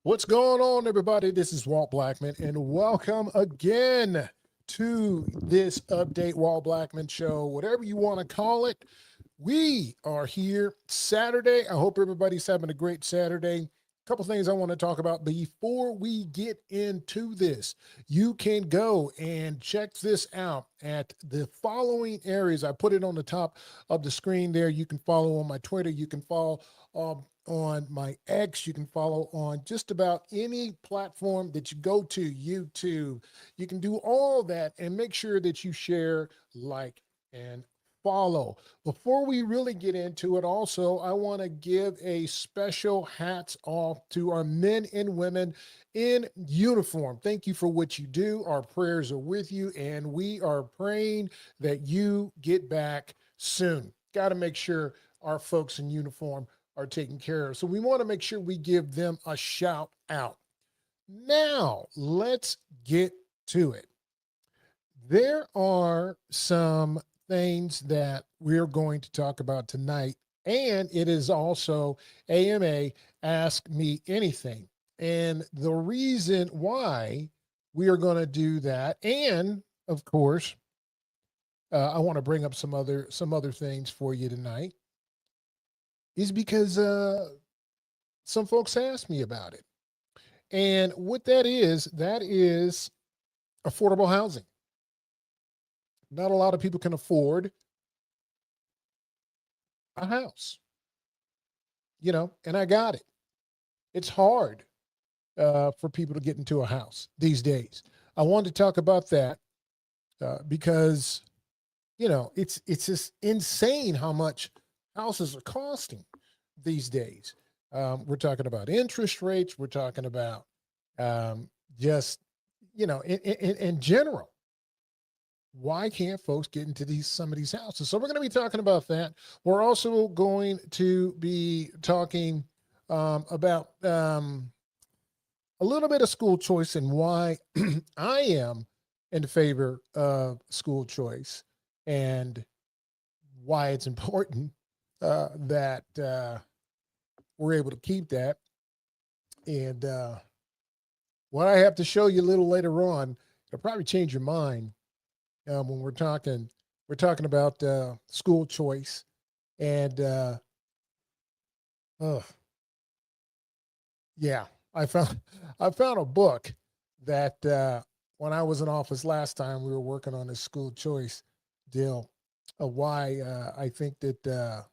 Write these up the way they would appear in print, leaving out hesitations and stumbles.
What's going on, everybody? This is Walt Blackman, and welcome again to this Update Walt Blackman Show, whatever you want to call it. We are here Saturday. I hope everybody's having a great Saturday. A couple things I want to talk about before we get into this. You can go and check this out at the following areas. I put it on the top of the screen there. You can follow on my Twitter. You can follow on my X. You can follow on just about any platform that you go to, YouTube. You can do all that and make sure that you share, like, and follow. Before we really get into it, also, I want to give a special hats off to our men and women in uniform. Thank you for what you do. Our prayers are with you, and we are praying that you get back soon. Got to make sure our folks in uniform are taken care of. So we want to make sure we give them a shout out. Now, let's get to it. There are some things that we're going to talk about tonight, and it is also AMA Ask Me Anything. And the reason why we are going to do that, and of course, I want to bring up some other things for you tonight, is because some folks asked me about it. And what that is affordable housing. Not a lot of people can afford a house, and I got it. It's hard for people to get into a house these days. I wanted to talk about that because, it's just insane how much houses are costing these days. We're talking about interest rates. We're talking about just, in general, why can't folks get into some of these houses? So we're going to be talking about that. We're also going to be talking about a little bit of school choice and why I am in favor of school choice and why it's important that we're able to keep that. And what I have to show you a little later on, it'll probably change your mind when we're talking about school choice and uh, yeah, I found I found a book that when I was in office last time we were working on this school choice deal of why I think that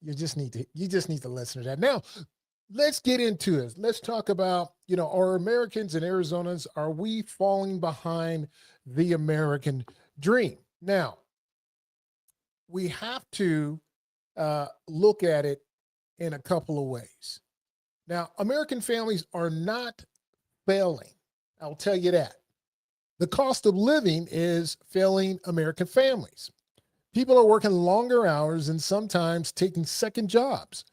you just need to listen to that. Now, let's get into it. Let's talk about, are Americans and Arizonans, are we falling behind the American dream? Now, we have to look at it in a couple of ways. Now, American families are not failing. I'll tell you that. The cost of living is failing American families. People are working longer hours and sometimes taking second jobs.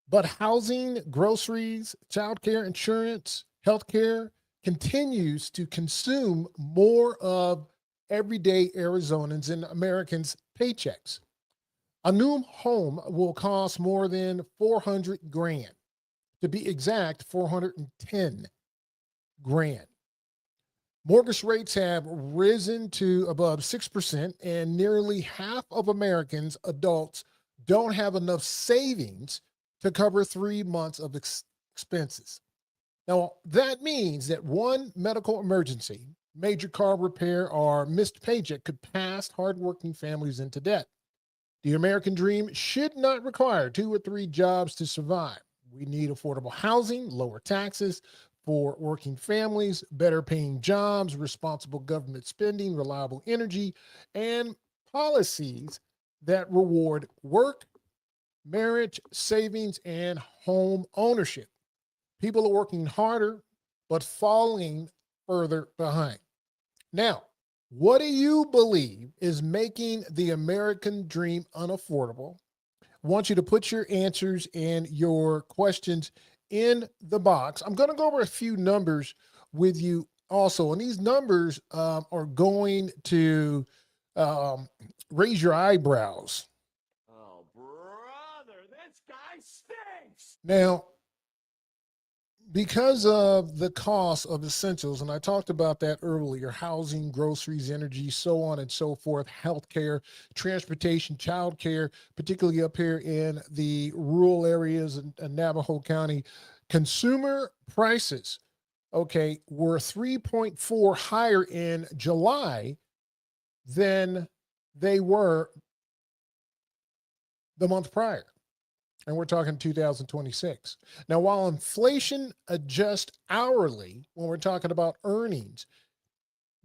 But housing, groceries, childcare, insurance, healthcare continues to consume more of everyday Arizonans and Americans' paychecks. A new home will cost more than 400 grand. To be exact, 410 grand. Mortgage rates have risen to above 6%, and nearly half of Americans, adults, don't have enough savings to cover 3 months of expenses. Now, that means that one medical emergency, major car repair, or missed paycheck could pass hardworking families into debt. The American dream should not require 2 or 3 jobs to survive. We need affordable housing, lower taxes for working families, better paying jobs, responsible government spending, reliable energy, and policies that reward work, marriage, savings, and home ownership. People are working harder, but falling further behind. Now, what do you believe is making the American dream unaffordable? I want you to put your answers and your questions in the box. I'm going to go over a few numbers with you also. And these numbers are going to um, raise your eyebrows. Oh, brother, this guy stinks. Now, because of the cost of essentials, and I talked about that earlier: housing, groceries, energy, so on and so forth, healthcare, transportation, childcare, particularly up here in the rural areas in Navajo County, consumer prices, okay, were 3.4 higher in July than they were the month prior. And we're talking 2026. Now, while inflation adjusts hourly, when we're talking about earnings,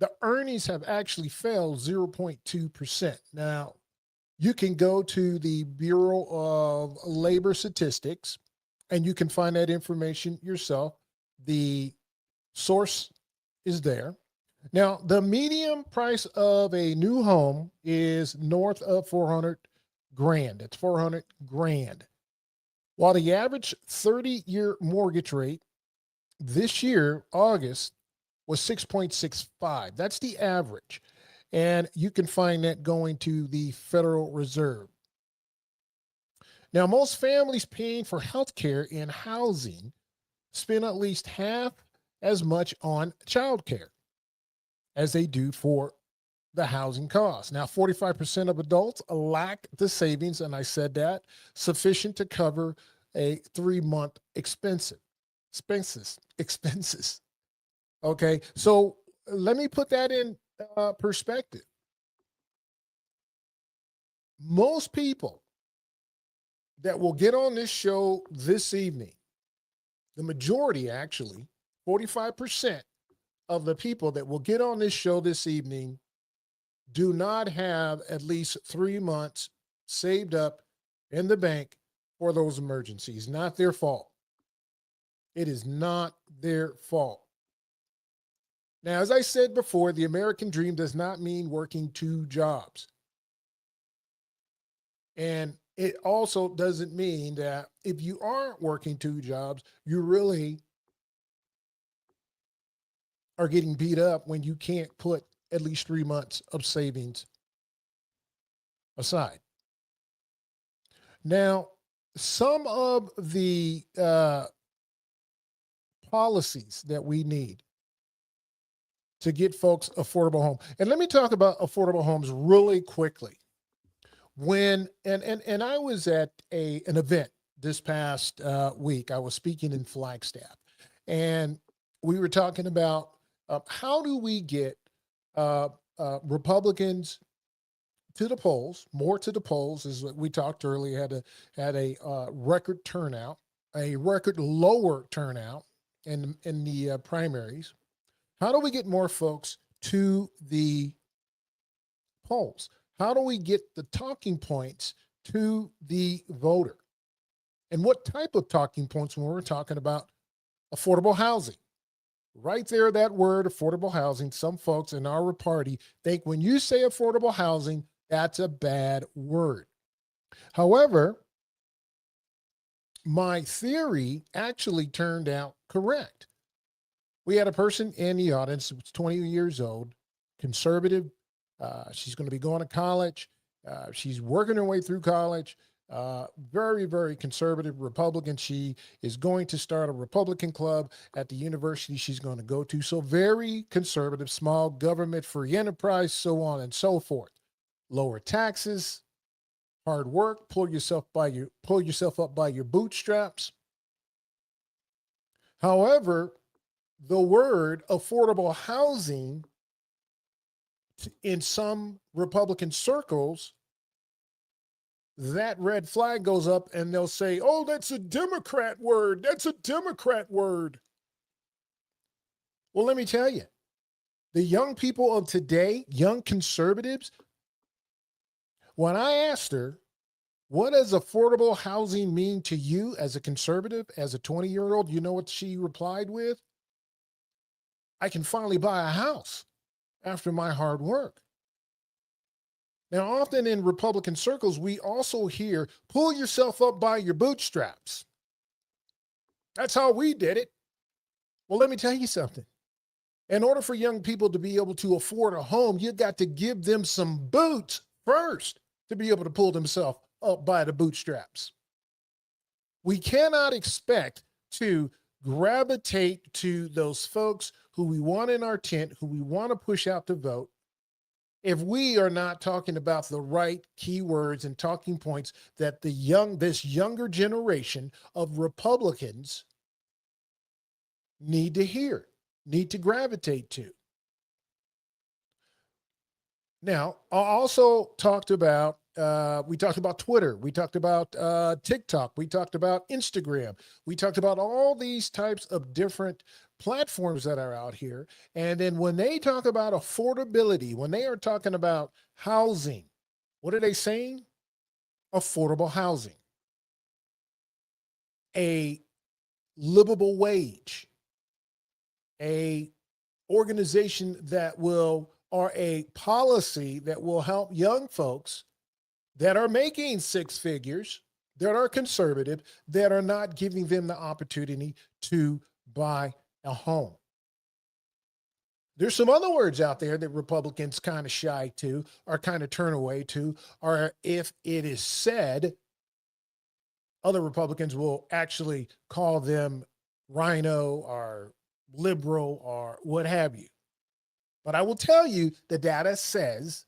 the earnings have actually fell 0.2%. Now, you can go to the Bureau of Labor Statistics and you can find that information yourself. The source is there. Now, the median price of a new home is north of 400 grand. It's 400 grand. While the average 30-year mortgage rate this year, August, was 6.65. That's the average. And you can find that going to the Federal Reserve. Now, most families paying for health care and housing spend at least half as much on child care as they do for the housing costs. Now, 45% of adults lack the savings, and I said that, sufficient to cover a 3-month expenses. Okay, so let me put that in perspective. Most people that will get on this show this evening, the majority actually, 45% of the people that will get on this show this evening do not have at least 3 months saved up in the bank for those emergencies. Not their fault. It is not their fault. Now, as I said before, the American dream does not mean working 2 jobs. And it also doesn't mean that if you aren't working 2 jobs, you really are getting beat up when you can't put at least 3 months of savings aside. Now, some of the policies that we need to get folks affordable home. And let me talk about affordable homes really quickly. When and I was at an event this past week. I was speaking in Flagstaff, and we were talking about how do we get Republicans to the polls, more to the polls, as we talked earlier, had a record turnout, a record lower turnout in the primaries. How do we get more folks to the polls? How do we get the talking points to the voter? And what type of talking points when we're talking about affordable housing? Right there, that word, affordable housing, some folks in our party think when you say affordable housing, that's a bad word. However, my theory actually turned out correct. We had a person in the audience who was 20 years old, conservative. She's going to be going to college. She's working her way through college. Very, very conservative Republican. She is going to start a Republican club at the university she's going to go to. So very conservative, small government, free enterprise, so on and so forth. Lower taxes, hard work, pull yourself up by your bootstraps. However, the word affordable housing in some Republican circles, that red flag goes up and they'll say, oh, that's a Democrat word. That's a Democrat word. Well, let me tell you, the young people of today, young conservatives, when I asked her, what does affordable housing mean to you as a conservative, as a 20-year-old? You know what she replied with? I can finally buy a house after my hard work. Now, often in Republican circles, we also hear, pull yourself up by your bootstraps. That's how we did it. Well, let me tell you something. In order for young people to be able to afford a home, you got to give them some boots first to be able to pull themselves up by the bootstraps. We cannot expect to gravitate to those folks who we want in our tent, who we want to push out to vote, if we are not talking about the right keywords and talking points that this younger generation of Republicans need to hear, need to gravitate to. Now, I also talked about, we talked about Twitter, we talked about TikTok, we talked about Instagram, we talked about all these types of different platforms that are out here. And then when they talk about affordability, when they are talking about housing, what are they saying? Affordable housing, a livable wage, a organization that will, or a policy that will help young folks that are making six figures, that are conservative, that are not giving them the opportunity to buy a home. There's some other words out there that Republicans kind of shy to, or kind of turn away to, or if it is said, other Republicans will actually call them rhino or liberal or what have you. But I will tell you, the data says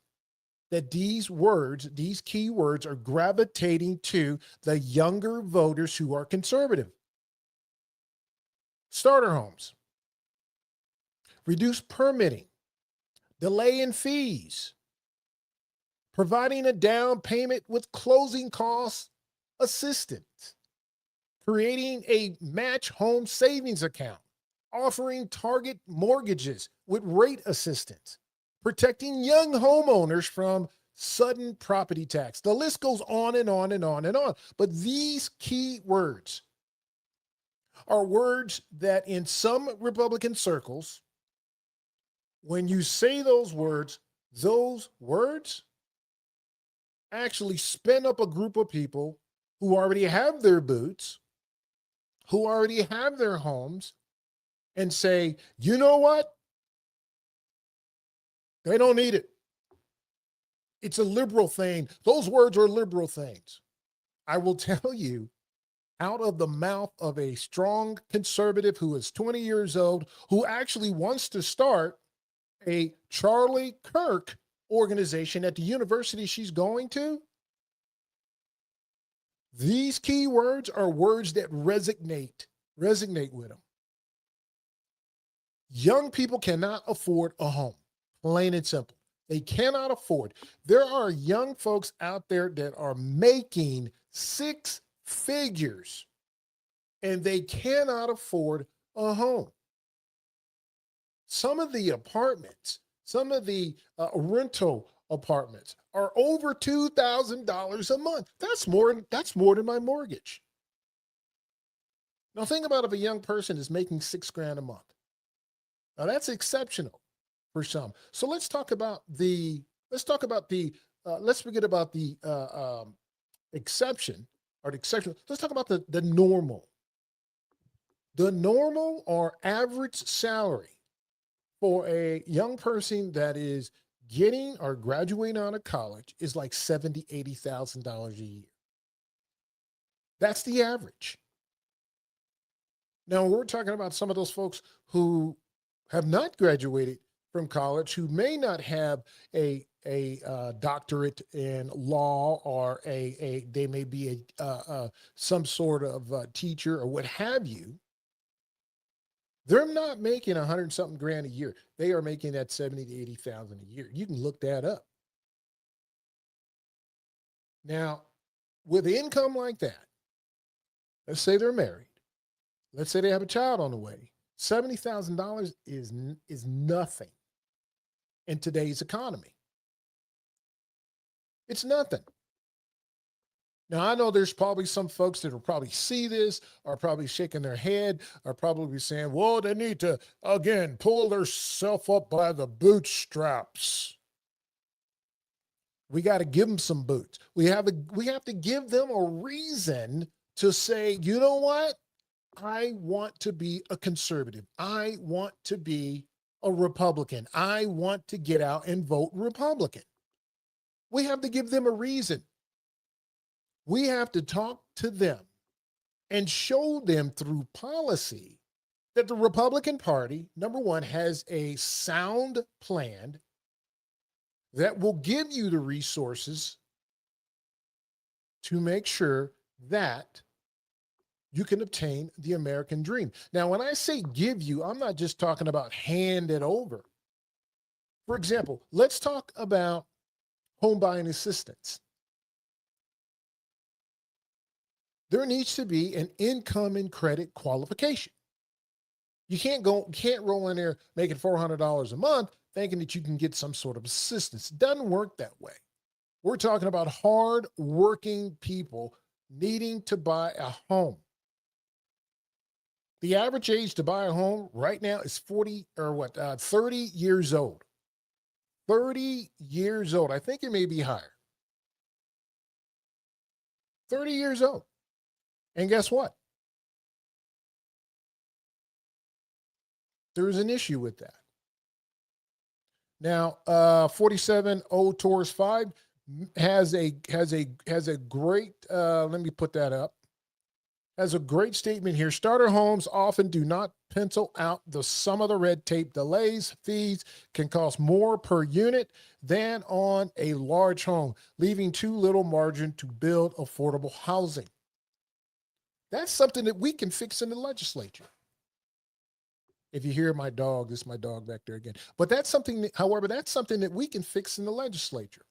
that these words, these key words, are gravitating to the younger voters who are conservative. Starter homes, reduce permitting, delay in fees, providing a down payment with closing costs assistance, creating a match home savings account, offering target mortgages with rate assistance, protecting young homeowners from sudden property tax. The list goes on and on and on and on. But these key words are words that in some Republican circles, when you say those words actually spin up a group of people who already have their boots, who already have their homes, and say, you know what? They don't need it. It's a liberal thing. Those words are liberal things. I will tell you, out of the mouth of a strong conservative who is 20 years old, who actually wants to start a Charlie Kirk organization at the university she's going to, these key words are words that resonate with them. Young people cannot afford a home, plain and simple. They cannot afford. There are young folks out there that are making six figures and they cannot afford a home. Some of the apartments, some of the rental apartments are over $2,000 a month. That's more than my mortgage. Now think about if a young person is making $6,000 a month. Now that's exceptional for some. So let's forget about the exception or the exception. Let's talk about the normal. The normal or average salary for a young person that is getting or graduating out of college is like $70,000, $80,000 a year. That's the average. Now we're talking about some of those folks who have not graduated from college, who may not have a doctorate in law, or they may be some sort of teacher or what have you. They're not making 100 something grand a year. They are making that 70 to 80,000 a year. You can look that up. Now, with income like that, let's say they're married. Let's say they have a child on the way. $70,000 is nothing in today's economy. It's nothing. Now, I know there's probably some folks that will probably see this, are probably shaking their head, are probably saying, well, they need to, again, pull themselves up by the bootstraps. We got to give them some boots. We have to give them a reason to say, you know what? I want to be a conservative. I want to be a Republican. I want to get out and vote Republican. We have to give them a reason. We have to talk to them and show them through policy that the Republican Party, number one, has a sound plan that will give you the resources to make sure that you can obtain the American dream. Now, when I say give you, I'm not just talking about hand it over. For example, let's talk about home buying assistance. There needs to be an income and credit qualification. You can't roll in there making $400 a month thinking that you can get some sort of assistance. It doesn't work that way. We're talking about hard working people needing to buy a home. The average age to buy a home right now is 30 years old. 30 years old. I think it may be higher. 30 years old. And guess what? There is an issue with that. Now, 47 old Taurus 5 has a great, let me put that up, has a great statement here. Starter homes often do not pencil out the sum of the red tape. Delays, fees can cost more per unit than on a large home, leaving too little margin to build affordable housing. That's something that we can fix in the legislature. If you hear my dog, this is my dog back there again. But that's something, however, that's something that we can fix in the legislature.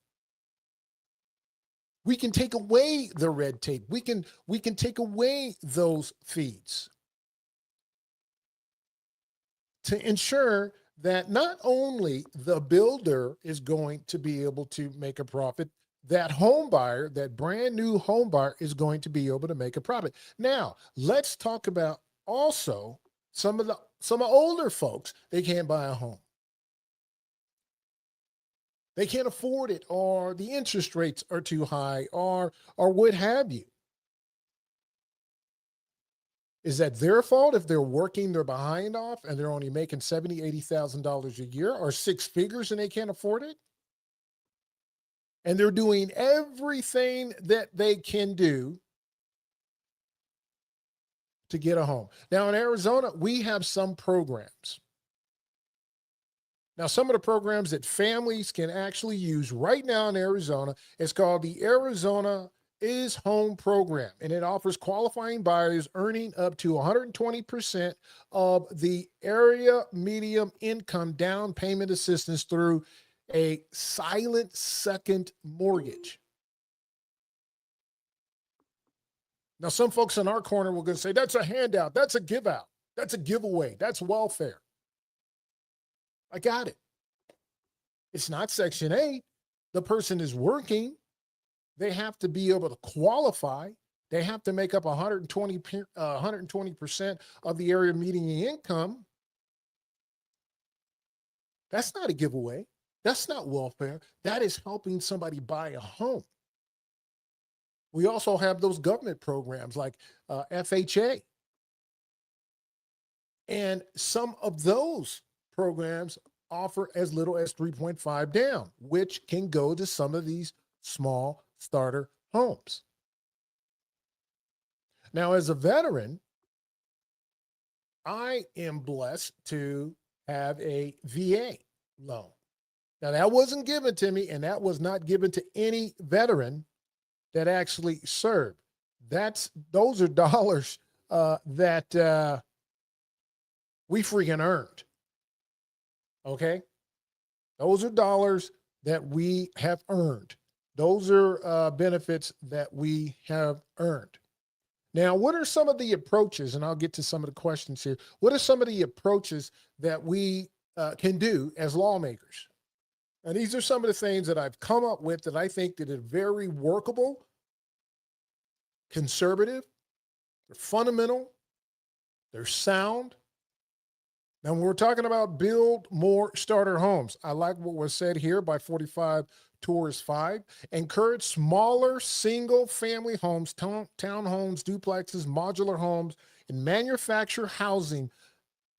We can take away the red tape. We can take away those fees to ensure that not only the builder is going to be able to make a profit, that home buyer, that brand new home buyer is going to be able to make a profit. Now, let's talk about also some older folks. They can't buy a home. They can't afford it, or the interest rates are too high, or what have you. Is that their fault if they're working their behind off and they're only making $70,000, $80,000 a year, or six figures, and they can't afford it? And they're doing everything that they can do to get a home. Now, in Arizona, we have some programs. Now, some of the programs that families can actually use right now in Arizona is called the Arizona is Home Program, and it offers qualifying buyers earning up to 120% of the area median income down payment assistance through a silent second mortgage. Now, some folks in our corner will going to say, that's a handout, that's a give out, that's a giveaway, that's welfare. I got it. It's not Section 8. The person is working. They have to be able to qualify. They have to make up 120% of the area median income. That's not a giveaway. That's not welfare. That is helping somebody buy a home. We also have those government programs like FHA. And some of those programs offer as little as 3.5 down, which can go to some of these small starter homes. Now, as a veteran, I am blessed to have a VA loan. Now, that wasn't given to me, and that was not given to any veteran that actually served. Those are dollars that we freaking earned. Okay? Those are dollars that we have earned. Those are benefits that we have earned. Now, what are some of the approaches, and I'll get to some of the questions here. What are some of the approaches that we can do as lawmakers? And these are some of the things that I've come up with that I think that are very workable, conservative, they're fundamental, they're sound. Now, when we're talking about build more starter homes, I like what was said here by 45 Taurus 5. Encourage smaller single-family homes, townhomes, duplexes, modular homes, and manufacture housing,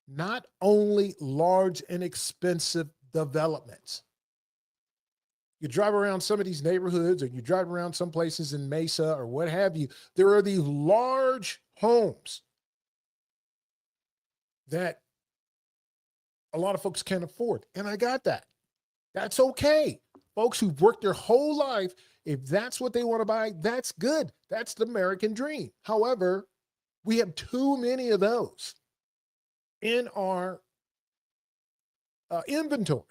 not only large and expensive developments. You drive around some of these neighborhoods, or you drive around some places in Mesa or what have you, there are these large homes that a lot of folks can't afford. And I got that. That's okay. Folks who've worked their whole life, if that's what they want to buy, that's good. That's the American dream. However, we have too many of those in our inventory.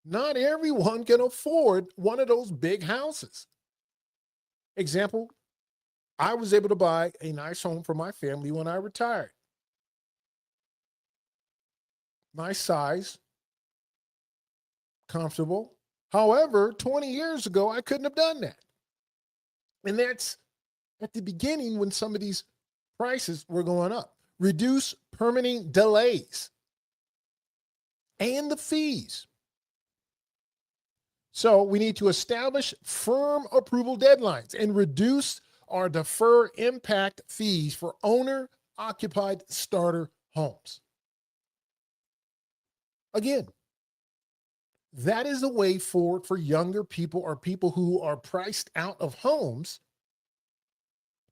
Not everyone can afford one of those big houses. Example, I was able to buy a nice home for my family when I retired. Nice size, comfortable. However, 20 years ago, I couldn't have done that. And that's at the beginning when some of these prices were going up. Reduce permitting delays and the fees. So we need to establish firm approval deadlines and reduce or defer impact fees for owner-occupied starter homes. Again, that is a way forward for younger people or people who are priced out of homes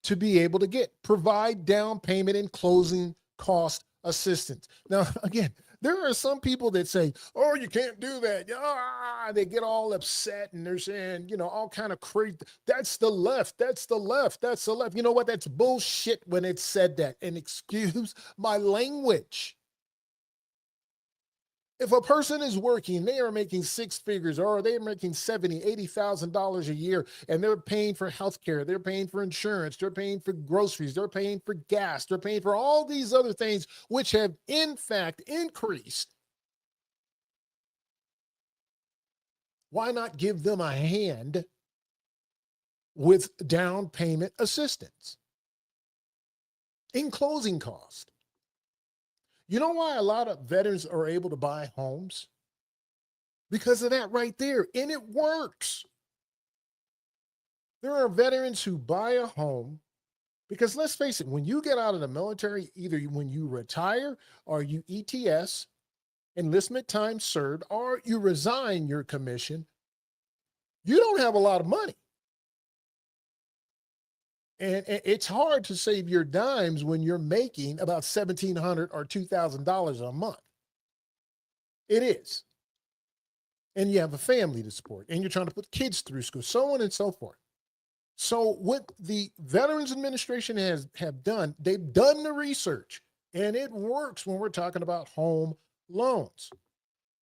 to be able to provide down payment and closing cost assistance. Now, again, there are some people that say, oh, you can't do that. They get all upset and they're saying, all kind of crazy. That's the left. That's the left. That's the left. You know what? That's bullshit when it's said that. And excuse my language. If a person is working, they are making six figures, or they're making $70,000, $80,000 a year, and they're paying for healthcare, they're paying for insurance, they're paying for groceries, they're paying for gas, they're paying for all these other things, which have in fact increased. Why not give them a hand with down payment assistance in closing cost? You know why a lot of veterans are able to buy homes? Because of that right there. And it works. There are veterans who buy a home because, let's face it, when you get out of the military, either when you retire or you ETS, enlistment time served, or you resign your commission, you don't have a lot of money. And it's hard to save your dimes when you're making about $1,700 or $2,000 a month. It is. And you have a family to support, and you're trying to put kids through school, so on and so forth. So what the Veterans Administration have done, they've done the research, and it works when we're talking about home loans.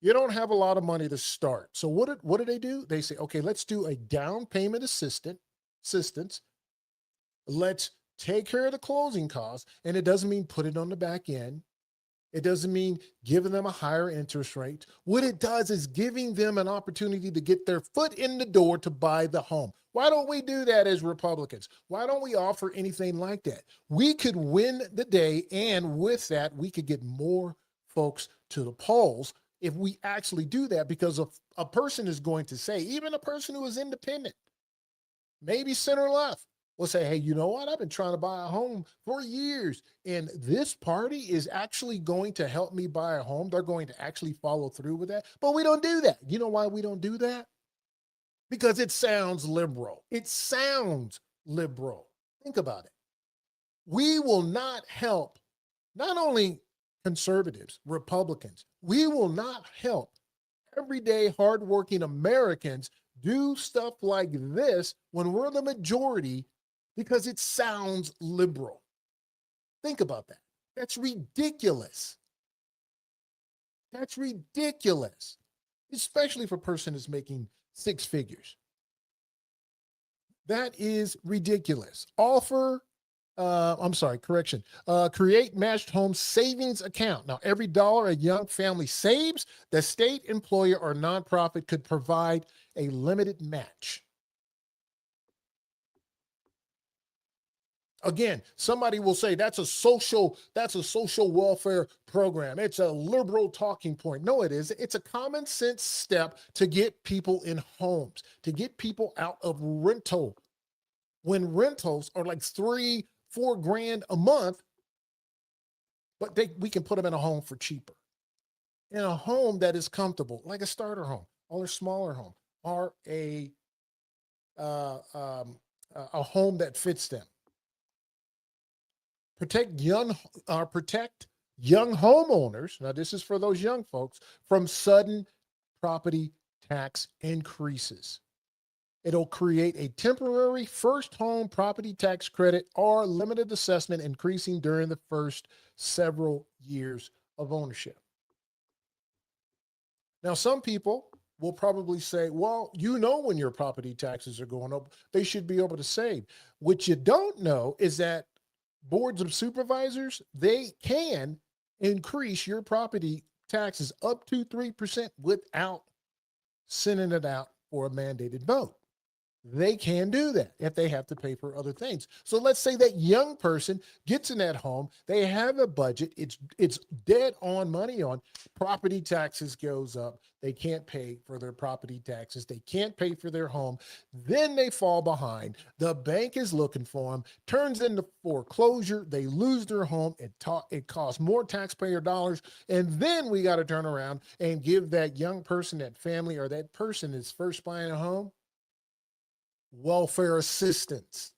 You don't have a lot of money to start. So what do they do? They say, okay, let's do a down payment assistance. Let's take care of the closing costs. And it doesn't mean put it on the back end. It doesn't mean giving them a higher interest rate. What it does is giving them an opportunity to get their foot in the door to buy the home. Why don't we do that as Republicans? Why don't we offer anything like that? We could win the day, and with that, we could get more folks to the polls if we actually do that, because a person is going to say, even a person who is independent, maybe center left, will say, hey, you know what? I've been trying to buy a home for years, and this party is actually going to help me buy a home. They're going to actually follow through with that. But we don't do that. You know why we don't do that? Because it sounds liberal. It sounds liberal. Think about it. We will not help not only conservatives, Republicans, we will not help everyday hardworking Americans do stuff like this when we're the majority, because it sounds liberal. Think about that. That's ridiculous. That's ridiculous, especially if a person is making six figures. That is ridiculous. Create matched home savings account. Now, every dollar a young family saves, the state, employer, or nonprofit could provide a limited match. Again, somebody will say that's a social welfare program. It's a liberal talking point. No, it is. It's a common sense step to get people in homes, to get people out of rental. When rentals are like $3-4 grand a month, but we can put them in a home for cheaper. In a home that is comfortable, like a starter home or a smaller home, or a home that fits them. protect young homeowners. Now, this is for those young folks from sudden property tax increases. It'll create a temporary first home property tax credit or limited assessment increasing during the first several years of ownership. Now, some people will probably say, well, you know, when your property taxes are going up, they should be able to save. What you don't know is that boards of supervisors, they can increase your property taxes up to 3% without sending it out for a mandated vote. They can do that if they have to pay for other things. So let's say that young person gets in that home, they have a budget, it's dead on money on property taxes goes up. They can't pay for their property taxes. They can't pay for their home. Then they fall behind. The bank is looking for them, turns into foreclosure. They lose their home. It costs more taxpayer dollars. And then we got to turn around and give that young person, that family, or that person that's first buying a home, welfare assistance,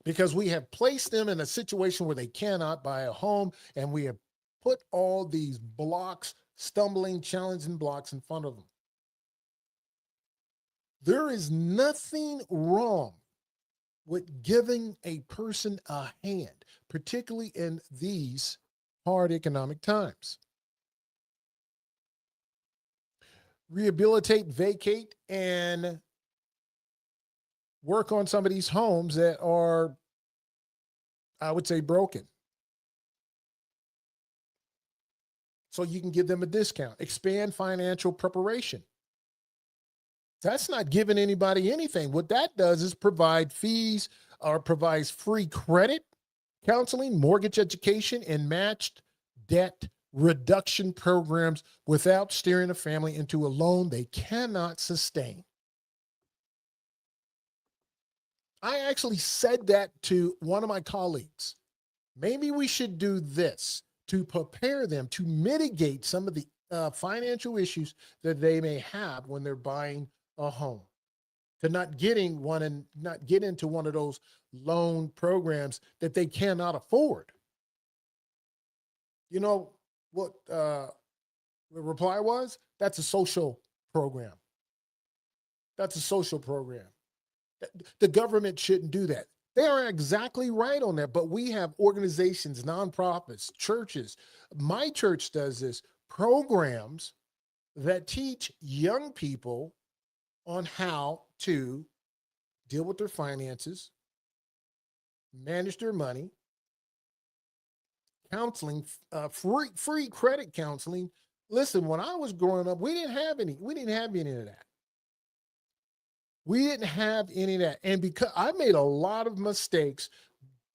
because we have placed them in a situation where they cannot buy a home, and we have put all these blocks, stumbling, challenging blocks in front of them. There is nothing wrong with giving a person a hand, particularly in these hard economic times. Rehabilitate, vacate, and work on some of these homes that are, I would say, broken. So you can give them a discount. Expand financial preparation. That's not giving anybody anything. What that does is provide fees or provides free credit, counseling, mortgage education, and matched debt reduction programs without steering a family into a loan they cannot sustain. I actually said that to one of my colleagues. Maybe we should do this to prepare them to mitigate some of the financial issues that they may have when they're buying a home, to not getting one and not get into one of those loan programs that they cannot afford. You know what the reply was? That's a social program. That's a social program. The government shouldn't do that. They are exactly right on that. But we have organizations, nonprofits, churches. My church does this, programs that teach young people on how to deal with their finances, manage their money, counseling, free credit counseling. Listen, when I was growing up, we didn't have any of that. We didn't have any of that. And because I made a lot of mistakes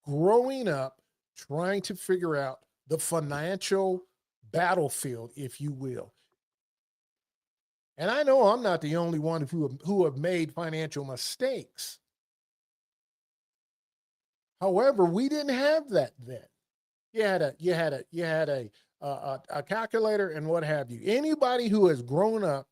growing up, trying to figure out the financial battlefield, if you will. And I know I'm not the only one who have made financial mistakes. However, we didn't have that then. You had a calculator and what have you. Anybody who has grown up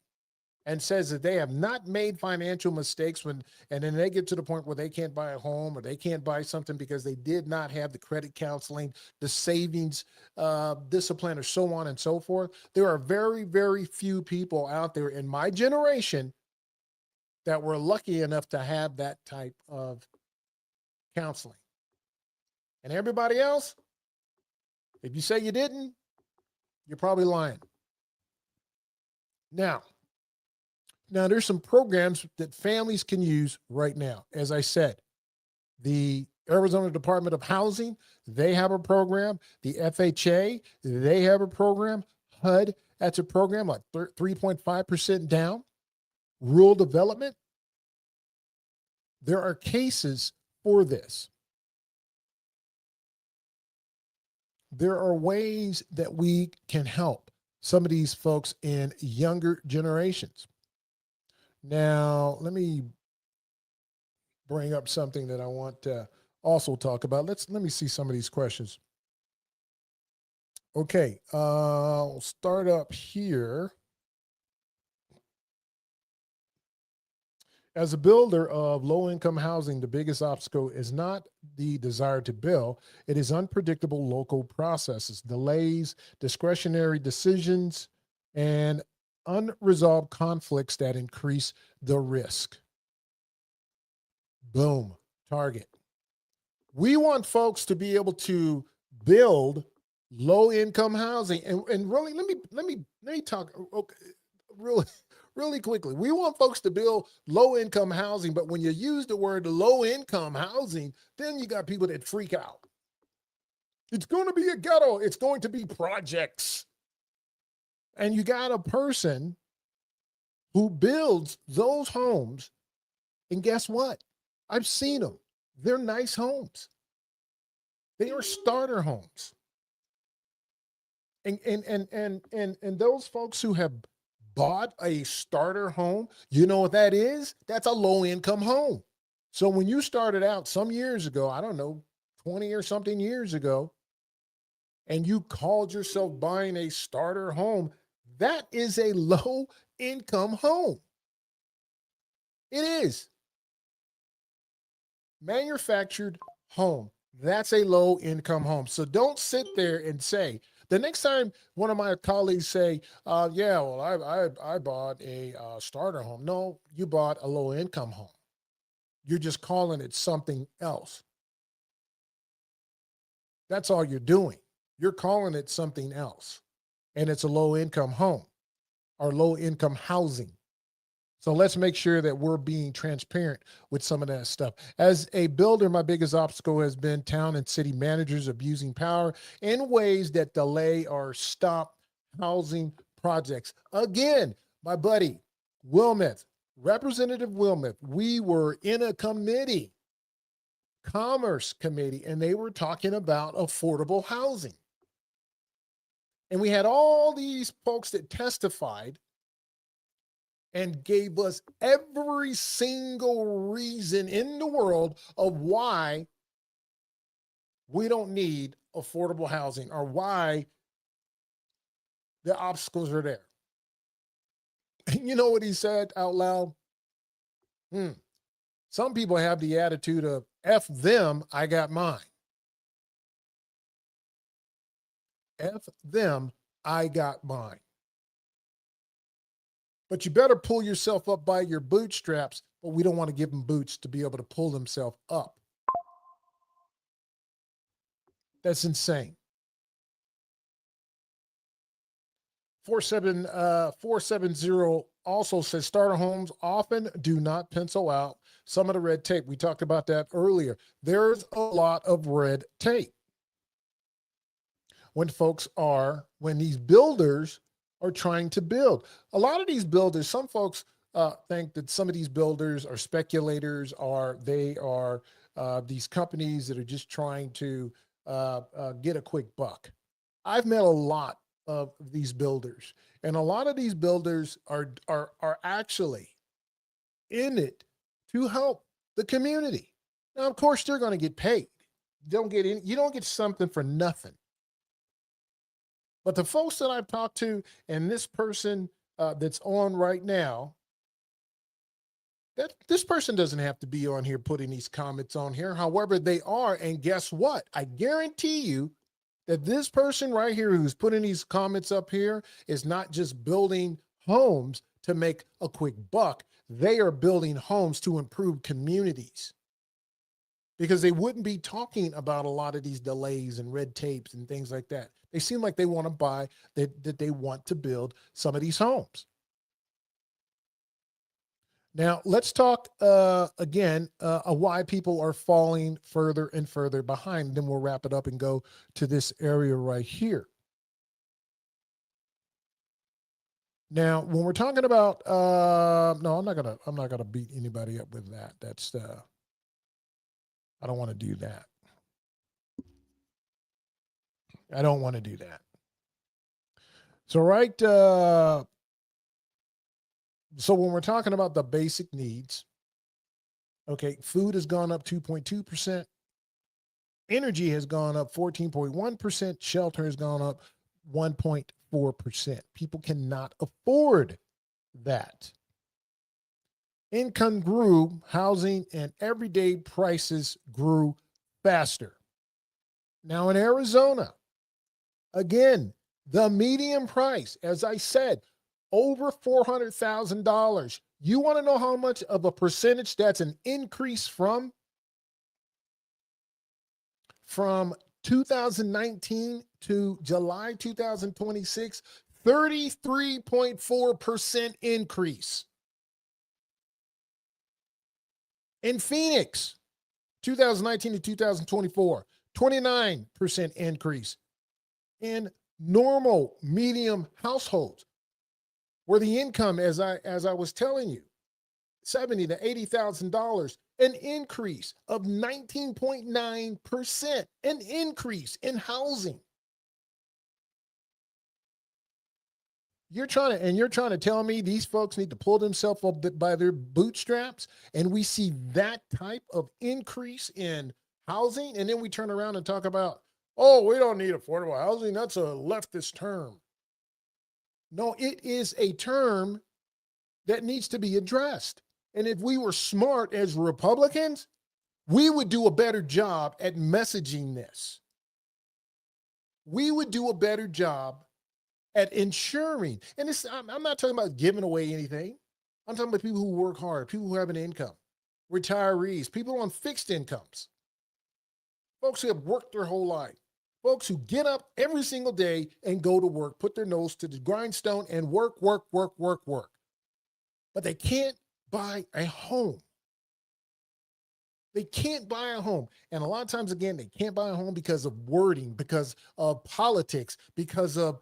and says that they have not made financial mistakes and then they get to the point where they can't buy a home or they can't buy something because they did not have the credit counseling, the savings discipline, or so on and so forth. There are very, very few people out there in my generation that were lucky enough to have that type of counseling. And everybody else, if you say you didn't, you're probably lying. Now, there's some programs that families can use right now. As I said, the Arizona Department of Housing, they have a program. The FHA, they have a program. HUD, that's a program like 3.5% down. Rural development, there are cases for this. There are ways that we can help some of these folks in younger generations. Now, let me bring up something that I want to also talk about. Let me see some of these questions. Okay, I'll start up here. As a builder of low income housing, the biggest obstacle is not the desire to build, it is unpredictable local processes, delays, discretionary decisions, and unresolved conflicts that increase the risk. Boom, target. We want folks to be able to build low income housing. And really, let me talk okay, really, really quickly. We want folks to build low income housing, but when you use the word low income housing, then you got people that freak out. It's going to be a ghetto. It's going to be projects. And you got a person who builds those homes. And guess what? I've seen them. They're nice homes. They are starter homes. And those folks who have bought a starter home, you know what that is? That's a low income home. So when you started out some years ago, I don't know, 20 or something years ago, and you called yourself buying a starter home, that is a low income home. It is. Manufactured home. That's a low income home. So don't sit there and say, the next time one of my colleagues say, yeah, well, I bought a starter home. No, you bought a low income home. You're just calling it something else. That's all you're doing. You're calling it something else. And it's a low income home or low income housing. So let's make sure that we're being transparent with some of that stuff. As a builder, my biggest obstacle has been town and city managers abusing power in ways that delay or stop housing projects. Again, my buddy, Wilmeth, Representative Wilmeth, we were in a committee, Commerce Committee, and they were talking about affordable housing. And we had all these folks that testified and gave us every single reason in the world of why we don't need affordable housing or why the obstacles are there. And you know what he said out loud? Some people have the attitude of F them, I got mine. F them, I got mine. But you better pull yourself up by your bootstraps, but we don't want to give them boots to be able to pull themselves up. That's insane. 470 also says starter homes often do not pencil out some of the red tape. We talked about that earlier. There's a lot of red tape when these builders are trying to build. A lot of these builders, some folks think that some of these builders are speculators, or they are these companies that are just trying to get a quick buck. I've met a lot of these builders, and a lot of these builders are actually in it to help the community. Now, of course, they're going to get paid. You don't get something for nothing. But the folks that I've talked to, and this person that's on right now, that this person doesn't have to be on here putting these comments on here. However, they are. And guess what? I guarantee you that this person right here who's putting these comments up here is not just building homes to make a quick buck. They are building homes to improve communities, because they wouldn't be talking about a lot of these delays and red tapes and things like that. They seem like they want to buy, that they want to build some of these homes. Now, let's talk again why people are falling further and further behind. Then we'll wrap it up and go to this area right here. Now, when we're talking about, no, I'm not gonna beat anybody up with that. That's I don't want to do that. I don't want to do that. So, right. So when we're talking about the basic needs, okay, food has gone up 2.2%. Energy has gone up 14.1%. Shelter has gone up 1.4%. People cannot afford that. Income grew, housing and everyday prices grew faster. Now in Arizona, again, the median price, as I said, over $400,000. You want to know how much of a percentage that's an increase from 2019 to July 2026? 33.4% increase. In Phoenix, 2019 to 2024, 29% increase. In normal medium households, where the income, as I was telling you, $70,000 to $80,000, an increase of 19.9%, an increase in housing. You're trying to tell me these folks need to pull themselves up by their bootstraps, and we see that type of increase in housing, and then we turn around and talk about, oh, we don't need affordable housing. That's a leftist term. No, it is a term that needs to be addressed. And if we were smart as Republicans, we would do a better job at messaging this. We would do a better job at ensuring, and I'm not talking about giving away anything. I'm talking about people who work hard, people who have an income, retirees, people on fixed incomes, folks who have worked their whole life, folks who get up every single day and go to work, put their nose to the grindstone and work. But they can't buy a home. They can't buy a home. And a lot of times, again, they can't buy a home because of wording, because of politics, because of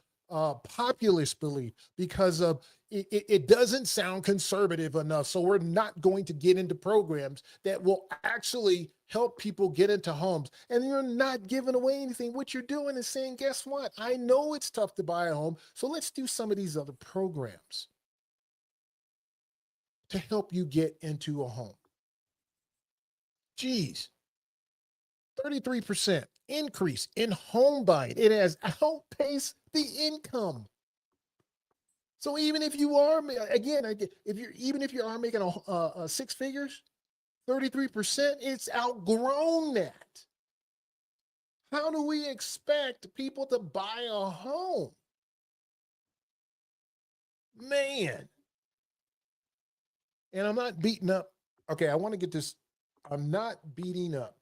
populist belief, because of it doesn't sound conservative enough. So we're not going to get into programs that will actually help people get into homes. And you're not giving away anything. What you're doing is saying, guess what? I know it's tough to buy a home. So let's do some of these other programs to help you get into a home. Geez, 33% increase in home buying. It has outpaced the income. So even if you are, again, even if you are making a six figures, 33%, it's outgrown that. How do we expect people to buy a home? Man. And I'm not beating up. Okay, I want to get this. I'm not beating up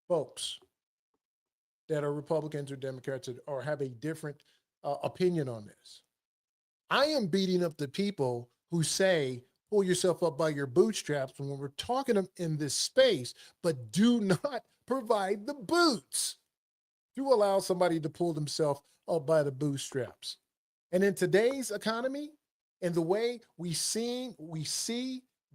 folks that are Republicans or Democrats or have a different opinion on this. I am beating up the people who say, pull yourself up by your bootstraps when we're talking in this space, but do not provide the boots to allow somebody to pull themselves up by the bootstraps. And in today's economy, and the way we see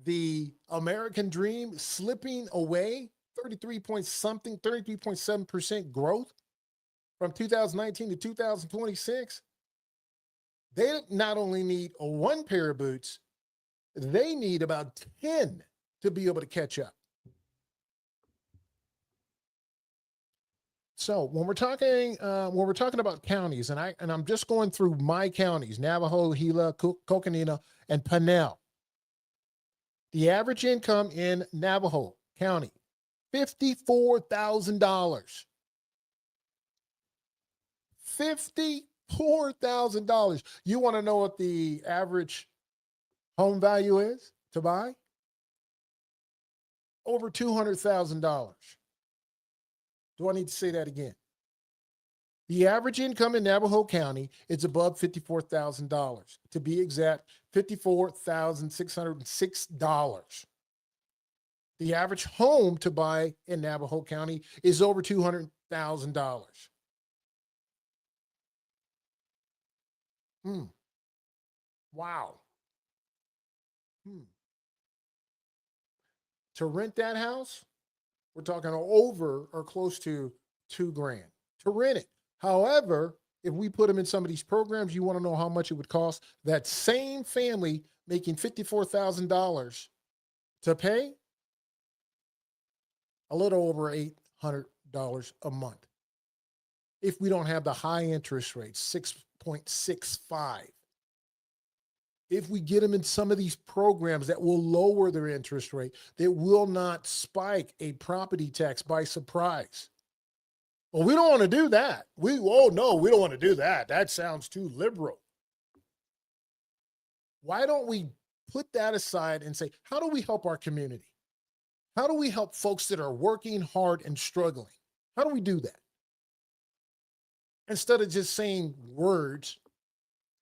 the American dream slipping away, 33.7% growth from 2019 to 2026, they not only need one pair of boots, they need about 10 to be able to catch up. So when we're talking about counties, and I'm just going through my counties: Navajo, Gila, Coconino, and Pinal. The average income in Navajo County, $54,000. $54,000. You want to know what the average home value is to buy? Over $200,000. Do I need to say that again? The average income in Navajo County is above $54,000. To be exact, $54,606. The average home to buy in Navajo County is over $200,000. Wow. To rent that house, we're talking over or close to $2,000 to rent it. However, if we put them in some of these programs, you want to know how much it would cost that same family making $54,000 to pay a little over $800 a month. If we don't have the high interest rate, 6.65. if we get them in some of these programs that will lower their interest rate, that will not spike a property tax by surprise. Well, we don't want to do that. Oh no, we don't want to do that. That sounds too liberal. Why don't we put that aside and say, how do we help our community? How do we help folks that are working hard and struggling? How do we do that? Instead of just saying words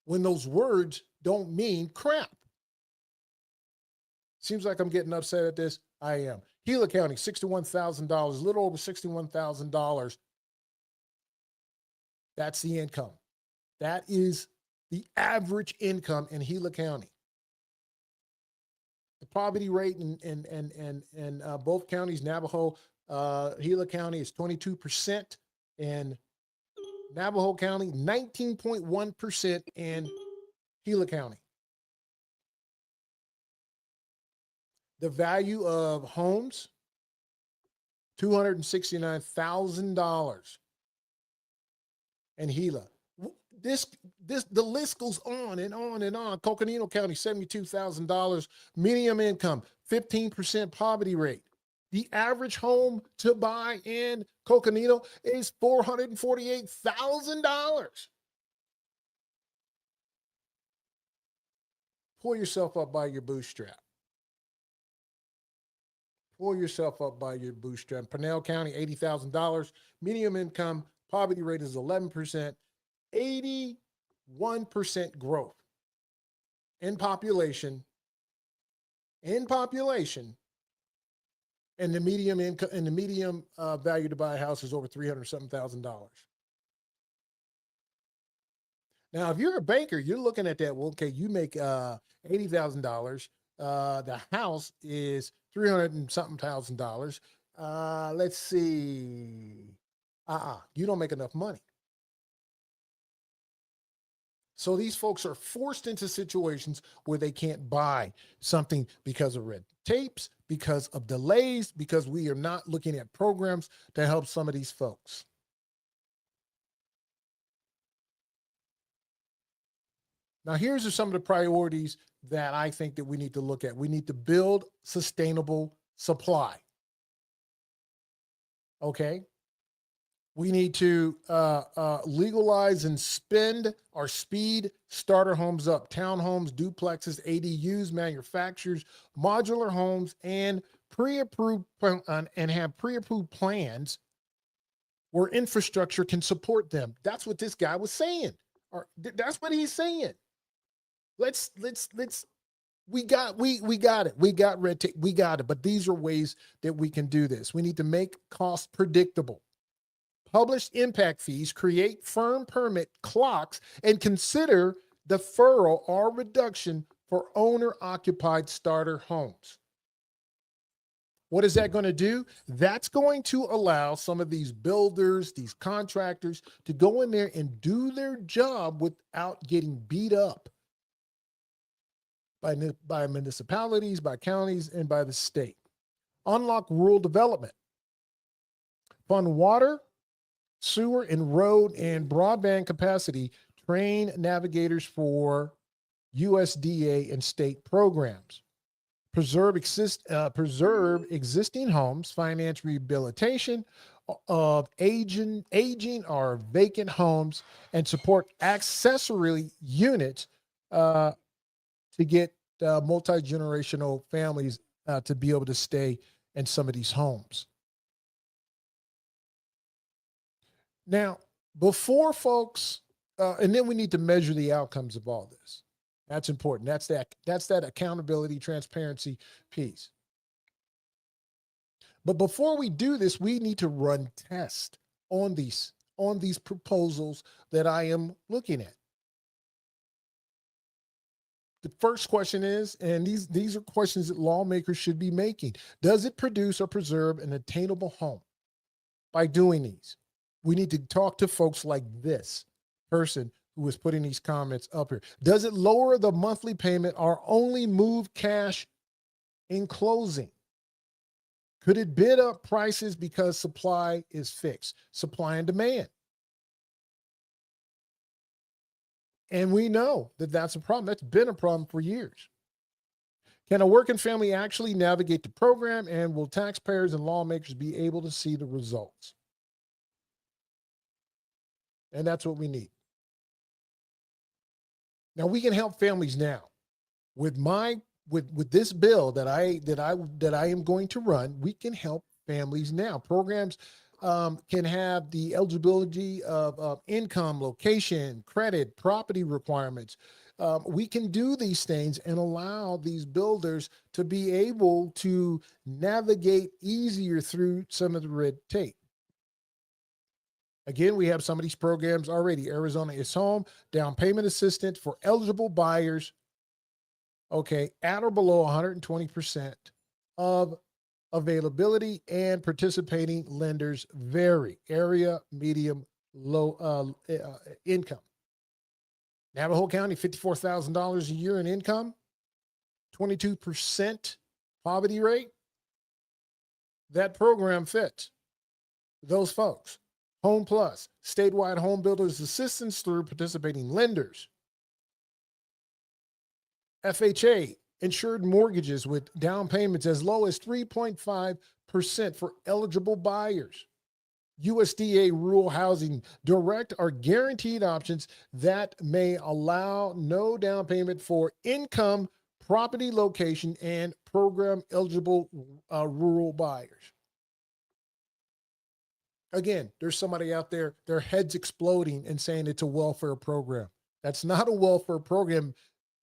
when those words don't mean crap. Seems like I'm getting upset at this. I am. Gila County, $61,000, a little over $61,000. That's the income. That is the average income in Gila County. The poverty rate in both counties, Navajo, Gila County is 22%, and Navajo County, 19.1% in Gila County. The value of homes, $269,000 in Gila. The list goes on and on and on. Coconino County, $72,000. Medium income, 15% poverty rate. The average home to buy in Coconino is $448,000. Pull yourself up by your bootstrap. Pull yourself up by your bootstrap. Pinal County, $80,000. Medium income, poverty rate is 11%. 81% growth in population, and the medium income and the medium value to buy a house is over $300,000. Now, if you're a banker, you're looking at that. Well, okay, you make $80,000. The house is $300,000. Let's see. You don't make enough money. So these folks are forced into situations where they can't buy something because of red tapes, because of delays, because we are not looking at programs to help some of these folks. Now, here's some of the priorities that I think that we need to look at. We need to build sustainable supply. Okay. We need to legalize and spend or speed starter homes up, townhomes, duplexes, ADUs, manufacturers, modular homes, and pre-approved and have pre-approved plans where infrastructure can support them. That's what this guy was saying. Or that's what he's saying. We got it. We got red tape. We got it. But these are ways that we can do this. We need to make costs predictable. Publish impact fees, create firm permit clocks, and consider deferral or reduction for owner-occupied starter homes. What is that going to do? That's going to allow some of these builders, these contractors, to go in there and do their job without getting beat up by municipalities, by counties, and by the state. Unlock rural development. Fund water, sewer, and road and broadband capacity. Train navigators for USDA and state programs. Preserve existing homes, finance rehabilitation of aging or vacant homes, and support accessory units to get multi-generational families to be able to stay in some of these homes. Now, before folks, and then we need to measure the outcomes of all this. That's important. That's that accountability, transparency piece. But before we do this, we need to run tests on these proposals that I am looking at. The first question is, and these are questions that lawmakers should be making: does it produce or preserve an attainable home? By doing these, we need to talk to folks like this person who is putting these comments up here. Does it lower the monthly payment or only move cash in closing? Could it bid up prices because supply is fixed? Supply and demand. And we know that that's a problem. That's been a problem for years. Can a working family actually navigate the program, and will taxpayers and lawmakers be able to see the results? And that's what we need. Now we can help families now with this bill that I am going to run. We can help families now. Programs can have the eligibility of income, location, credit, property requirements. We can do these things and allow these builders to be able to navigate easier through some of the red tape. Again, we have some of these programs already. Arizona is Home, down payment assistance for eligible buyers, okay, at or below 120% of availability, and participating lenders vary. Area, medium, low income. Navajo County, $54,000 a year in income, 22% poverty rate. That program fits those folks. Home Plus, statewide home builders assistance through participating lenders. FHA, insured mortgages with down payments as low as 3.5% for eligible buyers. USDA rural housing, direct or guaranteed options that may allow no down payment for income, property location, and program eligible rural buyers. Again, there's somebody out there, their heads exploding and saying it's a welfare program. That's not a welfare program.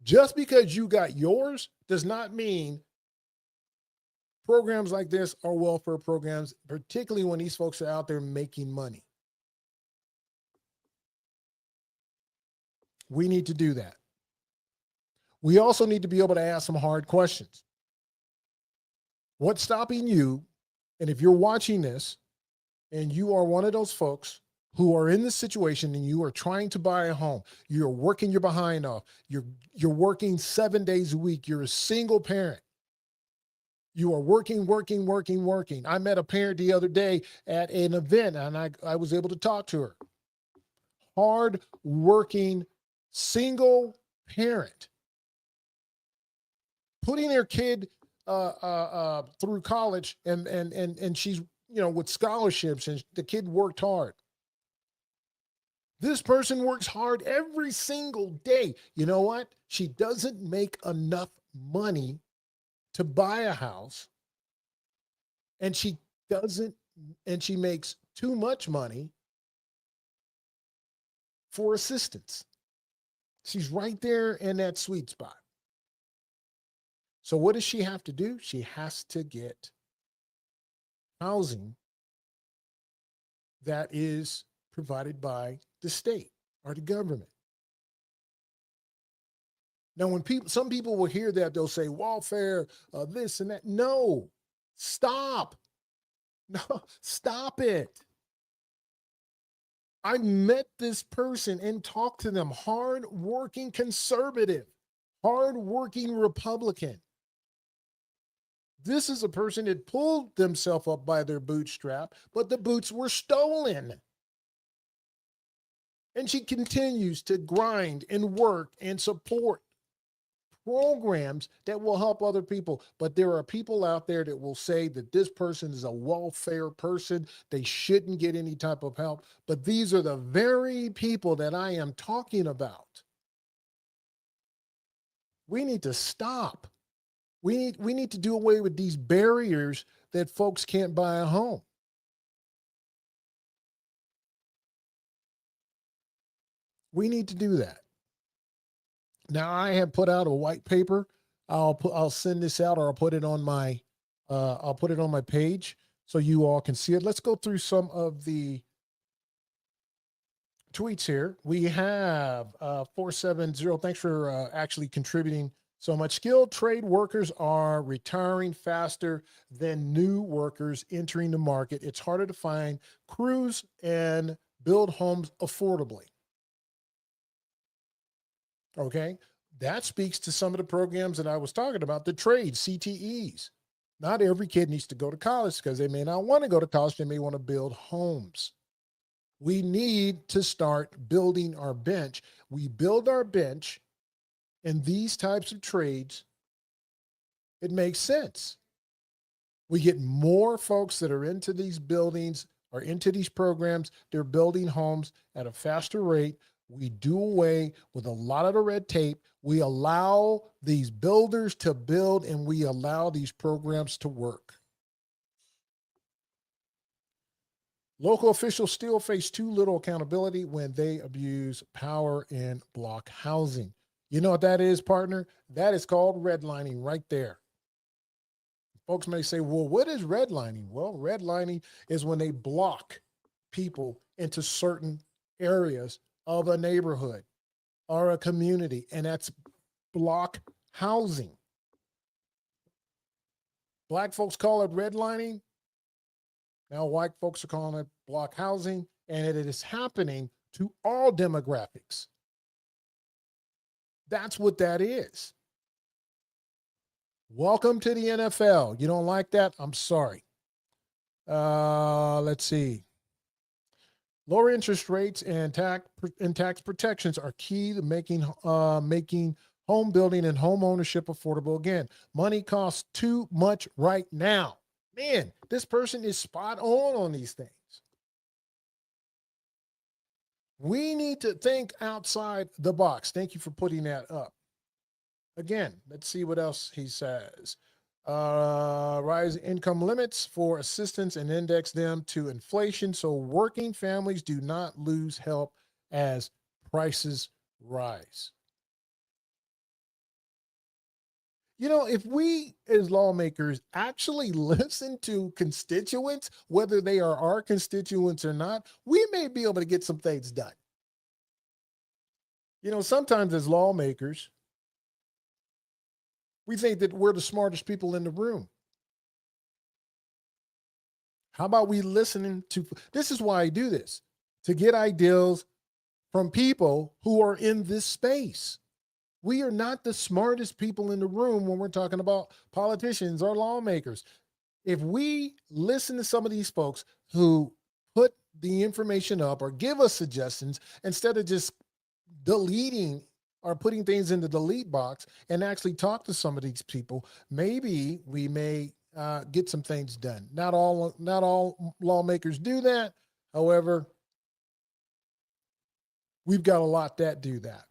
Just because you got yours does not mean programs like this are welfare programs, particularly when these folks are out there making money. We need to do that. We also need to be able to ask some hard questions. What's stopping you? And if you're watching this and you are one of those folks who are in this situation and you are trying to buy a home, you're working your behind off, you're working 7 days a week, you're a single parent, you are working. I met a parent the other day at an event and I was able to talk to her. Hard working, single parent, putting their kid through college and she's, with scholarships, and the kid worked hard. This person works hard every single day. You know what? She doesn't make enough money to buy a house, and she makes too much money for assistance. She's right there in that sweet spot. So what does she have to do? She has to get housing that is provided by the state or the government. Now, when some people will hear that, they'll say welfare, this and that. No, stop. No, stop it. I met this person and talked to them. Hard-working conservative, hard-working Republican. This is a person that pulled themselves up by their bootstrap, but the boots were stolen. And she continues to grind and work and support programs that will help other people. But there are people out there that will say that this person is a welfare person. They shouldn't get any type of help. But these are the very people that I am talking about. We need to stop. We need to do away with these barriers that folks can't buy a home. We need to do that. Now, I have put out a white paper. I'll send this out, or I'll put it on my page so you all can see it. Let's go through some of the tweets here. We have 470. Thanks for actually contributing so much. Skilled trade workers are retiring faster than new workers entering the market. It's harder to find crews and build homes affordably. Okay, that speaks to some of the programs that I was talking about, the trades, CTEs. Not every kid needs to go to college because they may not want to go to college. They may want to build homes. We need to start building our bench. We build our bench in these types of trades. It makes sense. We get more folks that are into these buildings or into these programs. They're building homes at a faster rate. We do away with a lot of the red tape. We allow these builders to build, and we allow these programs to work. Local officials still face too little accountability when they abuse power in block housing. You know what that is, partner? That is called redlining right there. Folks may say, well, what is redlining? Well, redlining is when they block people into certain areas of a neighborhood or a community, and that's block housing. Black folks call it redlining. Now white folks are calling it block housing, and it is happening to all demographics. That's what that is. Welcome to the NFL. You don't like that? I'm sorry. Let's see. Lower interest rates and tax protections are key to making home building and home ownership affordable again. Money costs too much right now. Man, this person is spot on these things. We need to think outside the box. Thank you for putting that up. Again, let's see what else he says. Rise income limits for assistance and index them to inflation so working families do not lose help as prices rise. You know, if we as lawmakers actually listen to constituents, whether they are our constituents or not, we may be able to get some things done. You know, sometimes as lawmakers, we think that we're the smartest people in the room. How about we listening to, this is why I do this, to get ideas from people who are in this space. We are not the smartest people in the room when we're talking about politicians or lawmakers. If we listen to some of these folks who put the information up or give us suggestions instead of just deleting or putting things in the delete box and actually talk to some of these people, maybe we may get some things done. Not all lawmakers do that. However, we've got a lot that do that.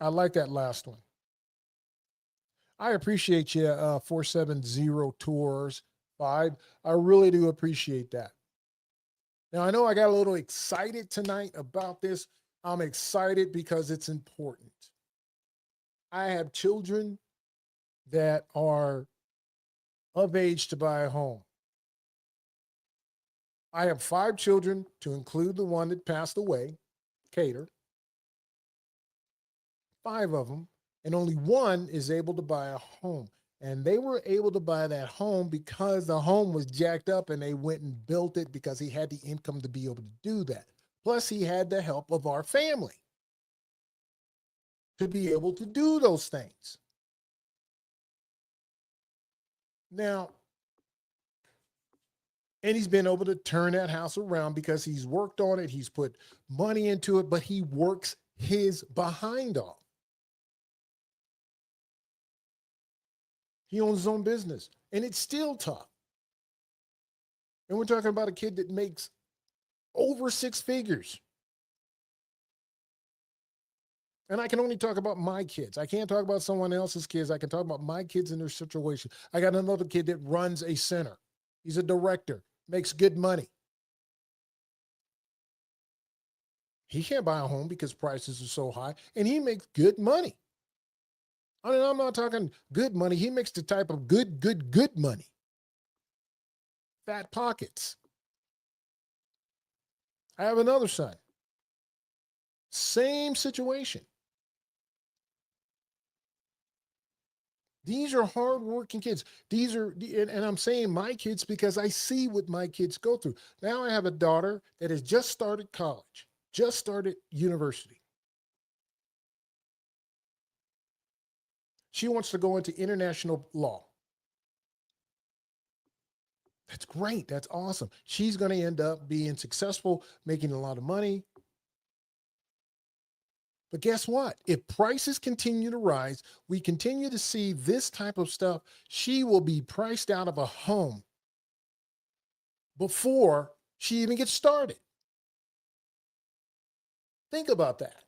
I like that last one. I appreciate you, 470 Tours 5. I really do appreciate that. Now, I know I got a little excited tonight about this. I'm excited because it's important. I have children that are of age to buy a home. I have 5 children, to include the one that passed away, Cater. 5 of them, and only one is able to buy a home. And they were able to buy that home because the home was jacked up and they went and built it because he had the income to be able to do that. Plus, he had the help of our family to be able to do those things. Now, and he's been able to turn that house around because he's worked on it. He's put money into it, but he works his behind off. He owns his own business, and it's still tough. And we're talking about a kid that makes over 6 figures. And I can only talk about my kids. I can't talk about someone else's kids. I can talk about my kids and their situation. I got another kid that runs a center. He's a director, makes good money. He can't buy a home because prices are so high, and he makes good money. I mean, I'm not talking good money. He makes the type of good money. Fat pockets. I have another son. Same situation. These are hardworking kids. These are, and I'm saying my kids because I see what my kids go through. Now I have a daughter that has just started college, just started university. She wants to go into international law. That's great. That's awesome. She's going to end up being successful, making a lot of money. But guess what? If prices continue to rise, we continue to see this type of stuff, she will be priced out of a home before she even gets started. Think about that.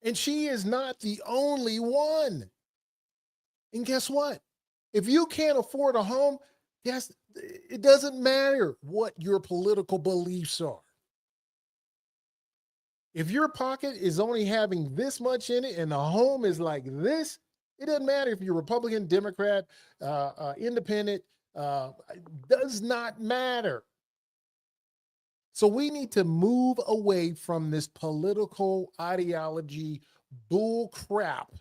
And she is not the only one. And guess what? If you can't afford a home, guess it doesn't matter what your political beliefs are. If your pocket is only having this much in it and the home is like this, it doesn't matter if you're Republican, Democrat, independent, does not matter. So we need to move away from this political ideology bull crap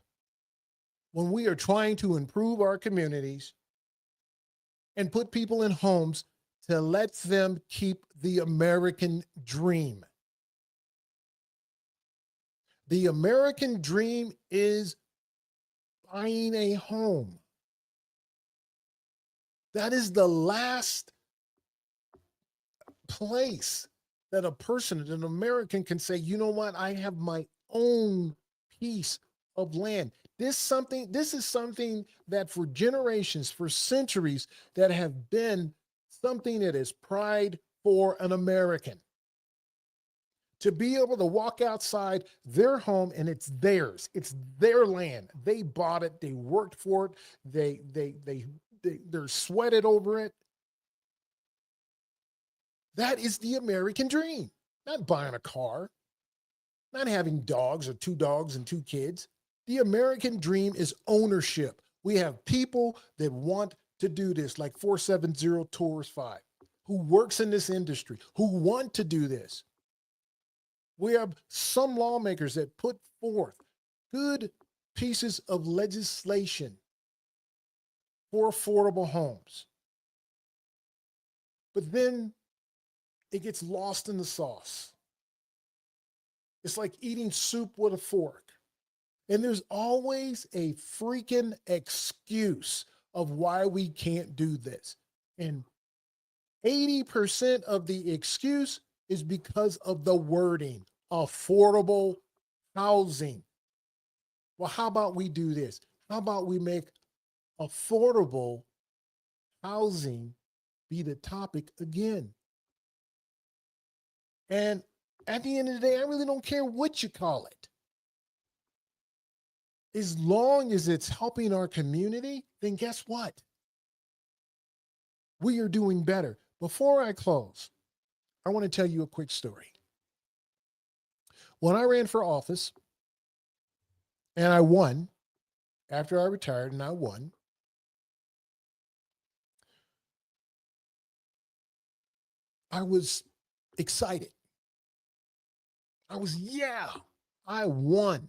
when we are trying to improve our communities and put people in homes to let them keep the American dream. The American dream is buying a home. That is the last place that a person, an American, can say, you know what, I have my own piece of land. This is something that for generations, for centuries, that have been something that is pride for an American. To be able to walk outside their home and it's theirs. It's their land. They bought it. They worked for it. They're sweated over it. That is the American dream. Not buying a car, not having dogs or 2 dogs and 2 kids. The American dream is ownership. We have people that want to do this, like 470 Tours 5, who works in this industry, who want to do this. We have some lawmakers that put forth good pieces of legislation for affordable homes. But then it gets lost in the sauce. It's like eating soup with a fork. And there's always a freaking excuse of why we can't do this. And 80% of the excuse is because of the wording, affordable housing. Well, how about we do this? How about we make affordable housing be the topic again? And at the end of the day, I really don't care what you call it. As long as it's helping our community, then guess what? We are doing better. Before I close, I want to tell you a quick story. When I ran for office and I won, after I retired and I won, I was excited. Yeah, I won.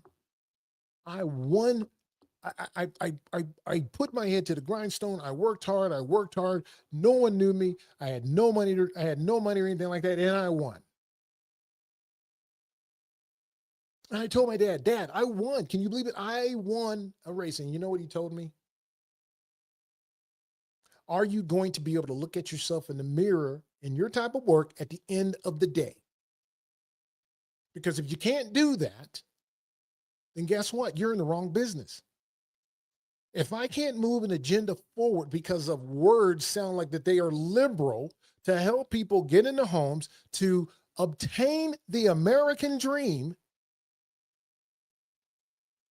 I won. I put my head to the grindstone. I worked hard. No one knew me. I had no money. I had no money or anything like that. And I won. And I told my dad, Dad, I won. Can you believe it? I won a race. And you know what he told me? Are you going to be able to look at yourself in the mirror in your type of work at the end of the day? Because if you can't do that, then guess what? You're in the wrong business. If I can't move an agenda forward because of words sound like that they are liberal to help people get into homes to obtain the American dream,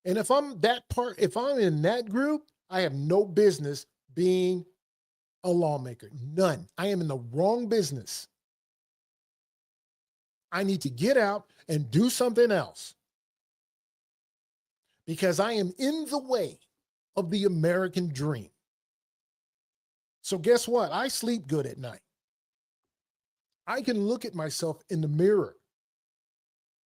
and if I'm in that group, I have no business being a lawmaker. None. I am in the wrong business. I need to get out and do something else because I am in the way of the American dream. So guess what? I sleep good at night. I can look at myself in the mirror.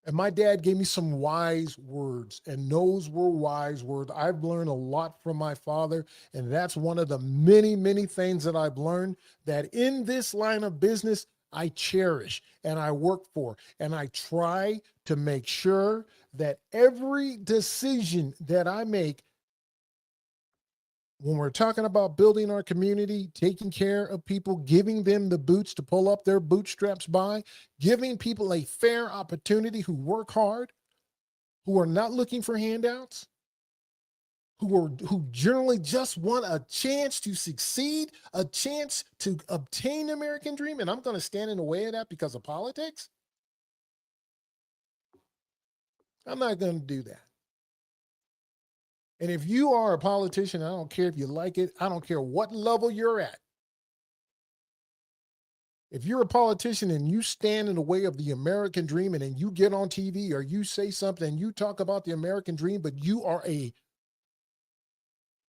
And my dad gave me some wise words, and those were wise words. I've learned a lot from my father, and that's one of the many, many things that I've learned that in this line of business, I cherish and I work for, and I try to make sure that every decision that I make when we're talking about building our community, taking care of people, giving them the boots to pull up their bootstraps by, giving people a fair opportunity who work hard, who are not looking for handouts, who generally just want a chance to succeed, a chance to obtain the American dream, and I'm going to stand in the way of that because of politics? I'm not going to do that. And if you are a politician, I don't care if you like it, I don't care what level you're at. If you're a politician and you stand in the way of the American dream, and then you get on TV or you say something, you talk about the American dream, but you are a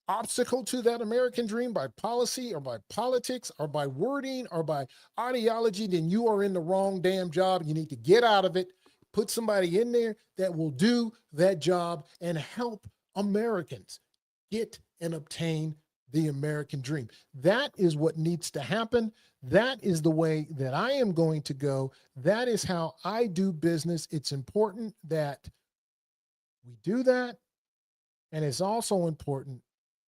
obstacle to that American dream by policy or by politics or by wording or by ideology, then you are in the wrong damn job. You need to get out of it, put somebody in there that will do that job and help Americans get and obtain the American dream. That is what needs to happen. That is the way that I am going to go. That is how I do business. It's important that we do that. And it's also important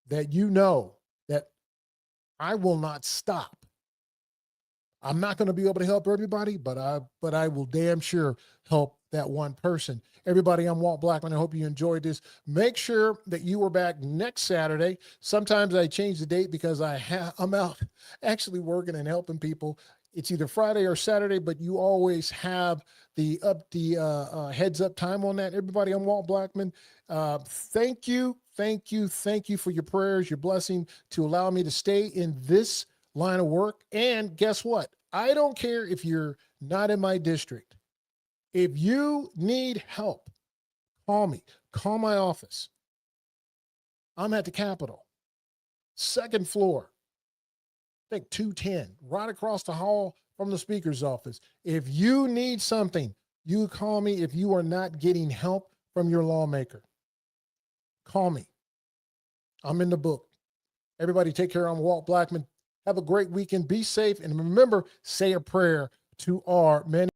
that you know that I will not stop. I'm not going to be able to help everybody, but I will damn sure help that one person. Everybody, I'm Walt Blackman. I hope you enjoyed this. Make sure that you are back next Saturday. Sometimes I change the date because I'm out actually working and helping people. It's either Friday or Saturday, but you always have the heads up time on that. Everybody, I'm Walt Blackman. Thank you for your prayers, your blessing to allow me to stay in this line of work. And guess what? I don't care if you're not in my district. If you need help, call me. Call my office. I'm at the Capitol, second floor, I think 210, right across the hall from the speaker's office. If you need something, you call me. If you are not getting help from your lawmaker, call me. I'm in the book. Everybody take care. I'm Walt Blackman. Have a great weekend. Be safe. And remember, say a prayer to our many